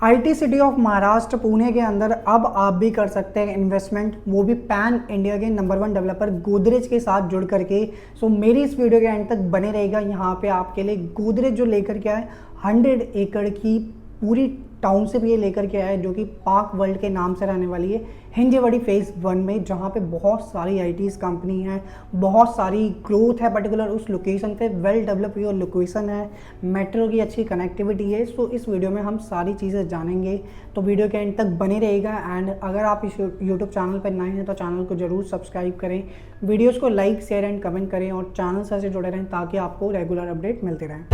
IT city of Maharashtra Pune के अंदर अब आप भी कर सकते हैं इन्वेस्टमेंट, वो भी पैन इंडिया के नंबर 1 डेवलपर गोदरेज के साथ जुड़ करके। सो मेरी इस वीडियो के एंड तक बने रहेगा। यहाँ पे आपके लिए गोदरेज जो लेकर के आए 100 एकड़ की पूरी टाउनशिप ये लेकर के आया है, जो कि पार्क वर्ल्ड के नाम से रहने वाली है हिंजेवाड़ी फेज़ 1 में, जहाँ पे बहुत सारी आईटीज कंपनी है, बहुत सारी ग्रोथ है पर्टिकुलर उस लोकेशन पे। वेल डेवलप योर लोकेशन है, मेट्रो की अच्छी कनेक्टिविटी है। सो इस वीडियो में हम सारी चीज़ें जानेंगे, तो वीडियो के एंड तक बने रहेगा। एंड अगर आप इस यूट्यूब चैनल पर नए हैं तो चैनल को जरूर सब्सक्राइब करें, वीडियोज़ को लाइक शेयर एंड कमेंट करें और चैनल से जुड़े रहें ताकि आपको रेगुलर अपडेट मिलते रहें।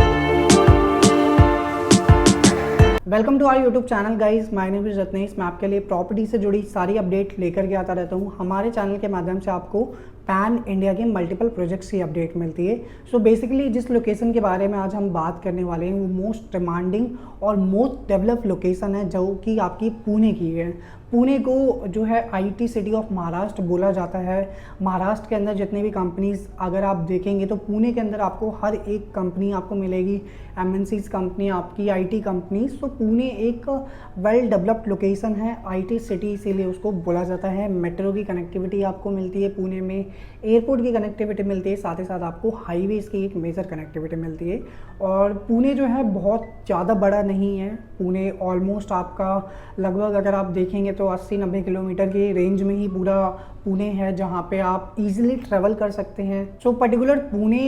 Welcome to our YouTube channel guys, my name is Ratnesh. मैं आपके लिए प्रॉपर्टी से जुड़ी सारी अपडेट लेकर के आता रहता हूँ। हमारे चैनल के माध्यम से आपको पैन इंडिया के मल्टीपल प्रोजेक्ट्स की अपडेट मिलती है। सो बेसिकली जिस लोकेशन के बारे में आज हम बात करने वाले हैं वो मोस्ट डिमांडिंग और मोस्ट डेवलप लोकेशन है, जो कि आपकी पुणे की है। पुणे को जो है आईटी सिटी ऑफ महाराष्ट्र बोला जाता है। महाराष्ट्र के अंदर जितने भी कंपनीज अगर आप देखेंगे तो पुणे के अंदर आपको हर एक कंपनी आपको मिलेगी, एमएनसीज कंपनी, आपकी आईटी कंपनी। सो पुणे एक वेल डेवलप्ड लोकेशन है, आईटी सिटी इसीलिए उसको बोला जाता है। मेट्रो की कनेक्टिविटी आपको मिलती है पुणे में, एयरपोर्ट की कनेक्टिविटी मिलती है, साथ ही साथ आपको हाईवेज़ की एक मेजर कनेक्टिविटी मिलती है। और पुणे जो है बहुत ज़्यादा बड़ा नहीं है। पुणे ऑलमोस्ट आपका लगभग अगर आप देखेंगे तो 80-90 किलोमीटर के रेंज में ही पूरा पुणे है, जहाँ पे आप इजीली ट्रैवल कर सकते हैं। So particular Pune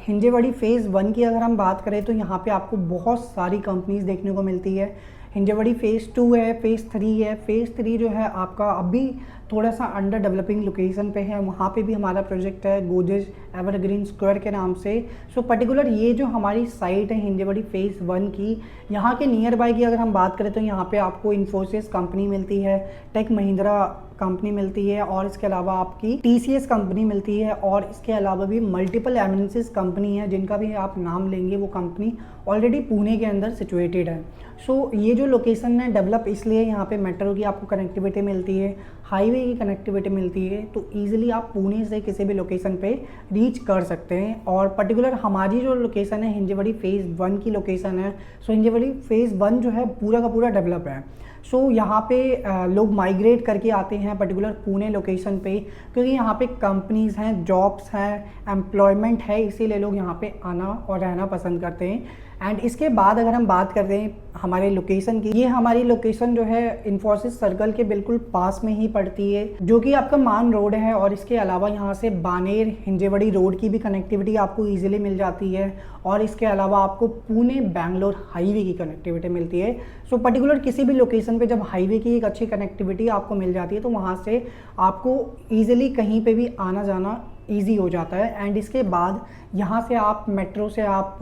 Hinjewadi phase 1 की अगर हम बात करें तो यहाँ पे आपको बहुत सारी कंपनीज देखने को मिलती है। हिंजेवाड़ी फेज़ 2 है, फेज़ 3 है। फेज़ 3 जो है आपका अभी थोड़ा सा अंडर डेवलपिंग लोकेशन पे है, वहाँ पे भी हमारा प्रोजेक्ट है गोदरेज एवरग्रीन स्क्वायर के नाम से। सो पर्टिकुलर ये जो हमारी साइट है हिंजेवाड़ी फेज़ 1 की, यहाँ के नियर बाय की अगर हम बात करें तो यहाँ पे आपको इन्फोसिस कंपनी मिलती है, टेक महिंद्रा कंपनी मिलती है, और इसके अलावा आपकी टीसीएस कंपनी मिलती है, और इसके अलावा भी मल्टीपल एमएनसीज कंपनी है जिनका भी आप नाम लेंगे वो कंपनी ऑलरेडी पुणे के अंदर सिचुएटेड है। सो ये जो लोकेशन है डेवलप इसलिए यहाँ पे मेट्रो की आपको कनेक्टिविटी मिलती है, हाईवे की कनेक्टिविटी मिलती है, तो ईजिली आप पुणे से किसी भी लोकेशन पे रीच कर सकते हैं। और पर्टिकुलर हमारी जो लोकेशन है हिंजेवाड़ी फेज़ 1 की लोकेशन है। सो हिंजेवाड़ी फेज़ 1 जो है पूरा का पूरा डेवलप है। सो यहाँ पे लोग माइग्रेट करके आते हैं पर्टिकुलर पुणे लोकेशन पे, क्योंकि यहाँ पे कंपनीज़ हैं, जॉब्स हैं, एम्प्लॉयमेंट है, इसीलिए लोग यहाँ पे आना और रहना पसंद करते हैं। एंड इसके बाद अगर हम बात करते हैं हमारे लोकेशन की, ये हमारी लोकेशन जो है इन्फोसिस सर्कल के बिल्कुल पास में ही पड़ती है, जो कि आपका मान रोड है। और इसके अलावा यहाँ से बानेर हिंजेवाड़ी रोड की भी कनेक्टिविटी आपको ईजिली मिल जाती है, और इसके अलावा आपको पुणे बैंगलोर हाईवे की कनेक्टिविटी मिलती है। सो पर्टिकुलर किसी भी लोकेशन पे जब हाईवे की एक अच्छी कनेक्टिविटी आपको मिल जाती है तो वहाँ से आपको ईजिली कहीं पे भी आना जाना ईजी हो जाता है। एंड इसके बाद यहाँ से आप मेट्रो से आप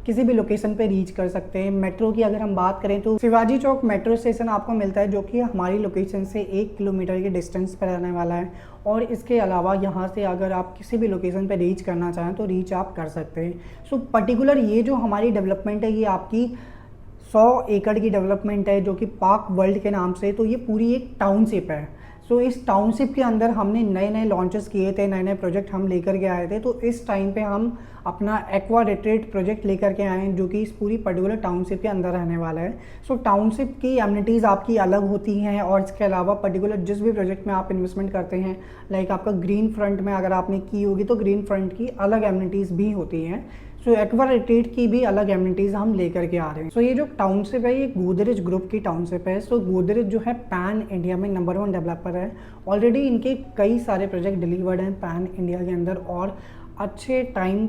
किसी भी लोकेशन पे रीच कर सकते हैं। मेट्रो की अगर हम बात करें तो शिवाजी चौक मेट्रो स्टेशन आपको मिलता है, जो कि हमारी लोकेशन से 1 किलोमीटर के डिस्टेंस पर रहने वाला है। और इसके अलावा यहाँ से अगर आप किसी भी लोकेशन पे रीच करना चाहें तो रीच आप कर सकते हैं। सो पर्टिकुलर ये जो हमारी डेवलपमेंट है ये आपकी 100 एकड़ की डेवलपमेंट है, जो कि पार्क वर्ल्ड के नाम से। तो ये पूरी एक टाउनशिप है। सो इस टाउनशिप के अंदर हमने नए नए लॉन्चेस किए थे, नए नए प्रोजेक्ट हम लेकर के आए थे। तो इस टाइम पे हम अपना एक्वा रिट्रीट प्रोजेक्ट लेकर के आए हैं, जो कि इस पूरी पर्टिकुलर टाउनशिप के अंदर रहने वाला है। सो टाउनशिप की एमिनिटीज़ आपकी अलग होती हैं, और इसके अलावा पर्टिकुलर जिस भी प्रोजेक्ट में आप इन्वेस्टमेंट करते हैं, लाइक आपका ग्रीन फ्रंट में अगर आपने की होगी तो ग्रीन फ्रंट की अलग एमिनिटीज़ भी होती हैं। सो एक्वा रिट्रीट की भी अलग एमिनिटीज़ हम लेकर के आ रहे हैं। सो ये जो टाउनशिप है ये गोदरेज ग्रुप की टाउनशिप है। सो गोदरेज जो है पैन इंडिया में नंबर 1 डेवलपर है। ऑलरेडी इनके कई सारे प्रोजेक्ट डिलीवर्ड हैं पैन इंडिया के अंदर, और अच्छे टाइम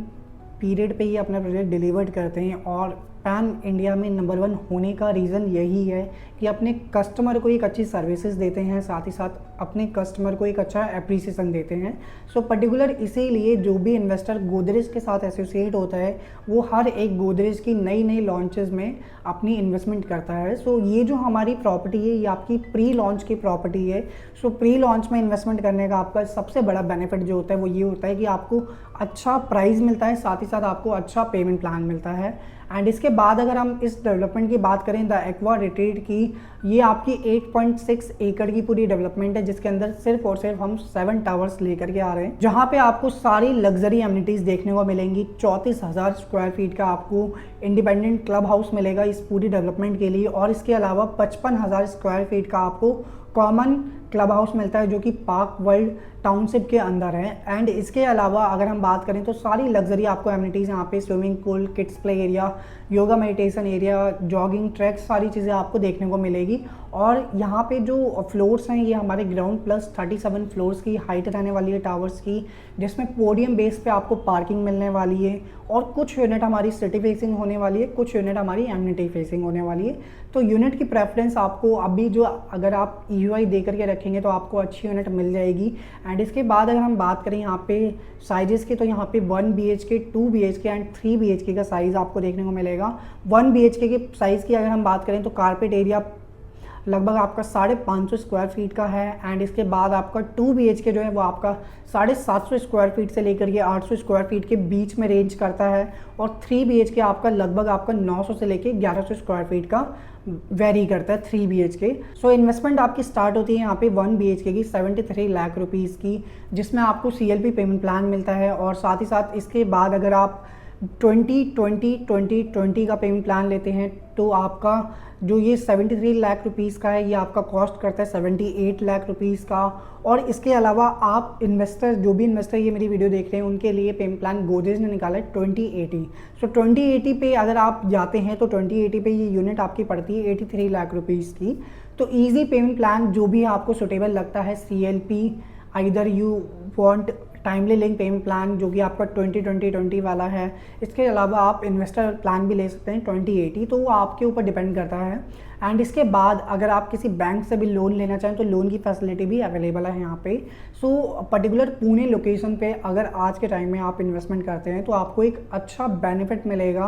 पीरियड पे ही अपना प्रोजेक्ट डिलीवर्ड करते हैं। और पैन इंडिया में नंबर 1 होने का रीज़न यही है कि अपने कस्टमर को एक अच्छी सर्विसेज देते हैं, साथ ही साथ अपने कस्टमर को एक अच्छा एप्रिसिएशन देते हैं। सो पर्टिकुलर इसीलिए जो भी इन्वेस्टर गोदरेज के साथ एसोसिएट होता है वो हर एक गोदरेज की नई नई लॉन्चेस में अपनी इन्वेस्टमेंट करता है। सो ये जो हमारी प्रॉपर्टी है ये आपकी प्री लॉन्च की प्रॉपर्टी है। सो प्री लॉन्च में इन्वेस्टमेंट करने का आपका सबसे बड़ा बेनिफिट जो होता है वो ये होता है कि आपको अच्छा प्राइस मिलता है, साथ ही साथ आपको अच्छा पेमेंट प्लान मिलता है। एंड इसके बाद अगर हम इस डेवलपमेंट की बात करें द एक्वा रिट्रीट की, ये आपकी 8.6 एकड़ की पूरी डेवलपमेंट है, जिसके अंदर सिर्फ और सिर्फ हम 7 टावर्स लेकर के आ रहे हैं, जहां पे आपको सारी लग्जरी एमिनिटीज देखने को मिलेंगी। 34,000 स्क्वायर फीट का आपको इंडिपेंडेंट क्लब हाउस मिलेगा इस पूरी डेवलपमेंट के लिए, और इसके अलावा 55,000 स्क्वायर फीट का आपको कॉमन क्लब हाउस मिलता है जो कि पार्क वर्ल्ड टाउनशिप के अंदर है। एंड इसके अलावा अगर हम बात करें तो सारी लग्जरी आपको एमिनिटीज़ यहाँ पे swimming pool, kids play area, yoga meditation area, jogging track, सारी चीज़ें आपको देखने को मिलेगी। और यहाँ पे जो फ्लोर्स हैं ये हमारे ग्राउंड प्लस 37 फ्लोर्स की हाइट रहने वाली है टावर्स की, जिसमें पोडियम बेस पे आपको पार्किंग मिलने वाली है, और कुछ यूनिट हमारी सिटी फेसिंग होने वाली है, कुछ यूनिट हमारी एमिनिटी फेसिंग होने वाली है। तो यूनिट की प्रेफरेंस आपको अभी जो अगर आप EUI दे करके रखेंगे तो आपको अच्छी यूनिट मिल जाएगी। एंड इसके बाद अगर हम बात करें यहाँ पे साइजेस के, तो यहाँ पे 1 BHK, 2 BHK एंड 3 BHK का साइज़ आपको देखने को मिलेगा। 1 BHK के साइज़ की अगर हम बात करें तो कारपेट एरिया लगभग आपका 550 स्क्वायर फीट का है। एंड इसके बाद आपका 2 BHK जो है वो आपका 750 स्क्वायर फीट से लेकर के 800 स्क्वायर फीट के बीच में रेंज करता है, और 3 BHK आपका लगभग आपका 900 से लेकर 1100 स्क्वायर फीट का वेरी करता है 3 BHK। सो इन्वेस्टमेंट आपकी स्टार्ट होती है यहाँ पे 1 BHK की 73 लाख रुपीज़ की, जिसमें आपको CLP पेमेंट प्लान मिलता है। और साथ ही साथ इसके बाद अगर आप 20-20-20-20 का पेमेंट प्लान लेते हैं तो आपका जो ये 73 लाख रुपीज़ का है ये आपका कॉस्ट करता है 78 लाख रुपीज़ का। और इसके अलावा आप इन्वेस्टर, जो भी इन्वेस्टर ये मेरी वीडियो देख रहे हैं उनके लिए पेमेंट प्लान गोदरेज ने निकाला है 2080। सो 2080 पे अगर आप जाते हैं तो 2080 पे ये यूनिट आपकी पड़ती है 83 लाख रुपीज़ की। तो ईजी पेमेंट प्लान जो भी आपको सुटेबल लगता है, CLP either you want timely link payment plan जो कि आपका 20-20-20 वाला है। इसके अलावा आप इन्वेस्टर प्लान भी ले सकते हैं 2080, तो वो आपके ऊपर डिपेंड करता है। एंड इसके बाद अगर आप किसी बैंक से भी लोन लेना चाहें तो लोन की फैसिलिटी भी अवेलेबल है यहाँ पे। सो पर्टिकुलर पुणे लोकेशन पे अगर आज के टाइम में आप इन्वेस्टमेंट करते हैं तो आपको एक अच्छा बेनिफिट मिलेगा।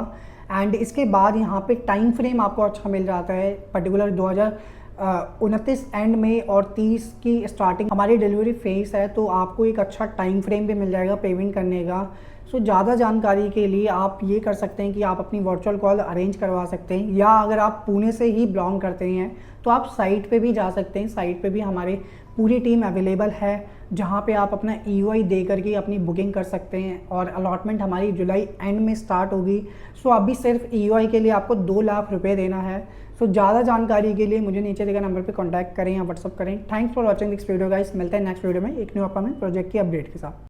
एंड इसके बाद यहाँ पे टाइम फ्रेम आपको अच्छा मिल जाता है, पर्टिकुलर 2029 एंड में और 30 की स्टार्टिंग हमारी डिलीवरी फेस है, तो आपको एक अच्छा टाइम फ्रेम भी मिल जाएगा पेमेंट करने का। सो ज़्यादा जानकारी के लिए आप ये कर सकते हैं कि आप अपनी वर्चुअल कॉल अरेंज करवा सकते हैं, या अगर आप पुणे से ही बिलोंग करते हैं तो आप साइट पे भी जा सकते हैं। साइट पे भी हमारी पूरी टीम अवेलेबल है, जहाँ पे आप अपना EUI दे करके अपनी बुकिंग कर सकते हैं, और अलॉटमेंट हमारी जुलाई एंड में स्टार्ट होगी। सो अभी सिर्फ EUI के लिए आपको 2 लाख रुपये देना है। सो ज़्यादा जानकारी के लिए मुझे नीचे दिए गए नंबर पे कांटेक्ट करें या व्हाट्सअप करें। Thanks for watching this video guys, मिलते हैं नेक्स्ट वीडियो में एक न्यू अपकमिंग प्रोजेक्ट की अपडेट के साथ।